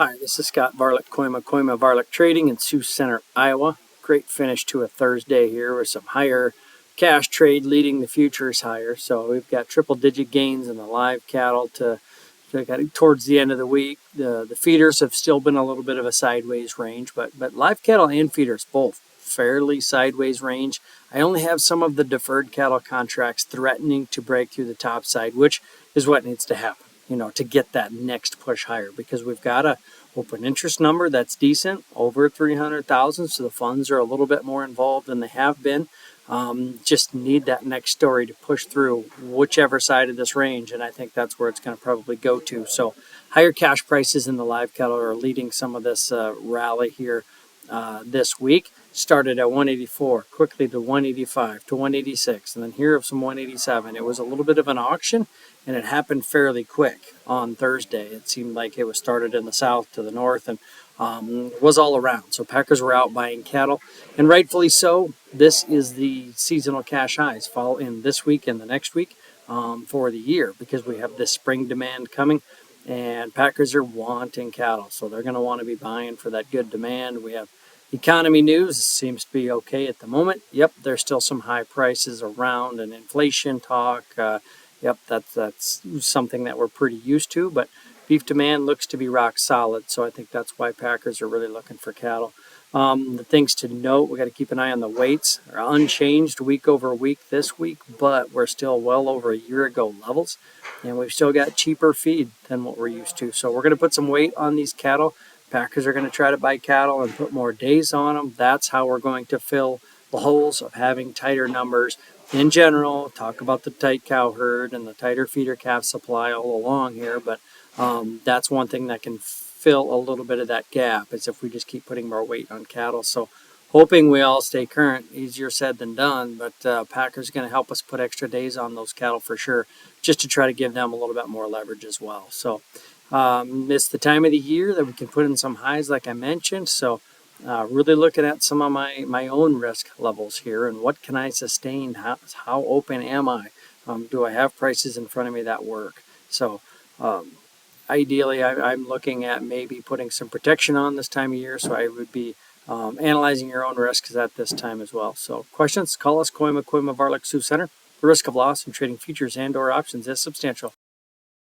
Hi, this is Scott Varilek, Koima Varilek Trading in Sioux Center, Iowa. Great finish to a Thursday here with some higher cash trade leading the futures higher. So we've got triple-digit gains in the live cattle towards the end of the week. The feeders have still been a little bit of a sideways range, but live cattle and feeders both fairly sideways range. I only have some of the deferred cattle contracts threatening to break through the top side, which is what needs to happen, to get that next push higher, because we've got a open interest number that's decent, over 300,000, so the funds are a little bit more involved than they have been. Just need that next story to push through whichever side of this range, and I think that's where it's going to probably go to. So higher cash prices in the live cattle are leading some of this rally here this week. Started at 184, quickly to 185, to 186, and then here of some 187. It was a little bit of an auction, and it happened fairly quick on Thursday. It seemed like it was started in the south to the north and was all around. So packers were out buying cattle, and rightfully so. This is the seasonal cash highs fall in this week and the next week for the year, because we have this spring demand coming, and packers are wanting cattle. So they're going to want to be buying for that good demand. We have economy news seems to be okay at the moment. Yep, there's still some high prices around and inflation talk. Yep, that's something that we're pretty used to, but beef demand looks to be rock solid, so I think that's why packers are really looking for cattle. The things to note, we got to keep an eye on the weights. They're unchanged week over week this week, but we're still well over a year ago levels, and we've still got cheaper feed than what we're used to. So we're going to put some weight on these cattle. Packers are going to try to buy cattle and put more days on them. That's how we're going to fill the holes of having tighter numbers. In general, talk about the tight cow herd and the tighter feeder calf supply all along here, but that's one thing that can fill a little bit of that gap, is if we just keep putting more weight on cattle. So hoping we all stay current, easier said than done, but Packers are going to help us put extra days on those cattle for sure, just to try to give them a little bit more leverage as well. So it's the time of the year that we can put in some highs like I mentioned. So really looking at some of my own risk levels here, and what can I sustain? How open am I? Do I have prices in front of me that work? So ideally, I'm looking at maybe putting some protection on this time of year. So I would be analyzing your own risks at this time as well. So questions, call us, Koima Varilek Sioux Center. The risk of loss in trading futures and or options is substantial.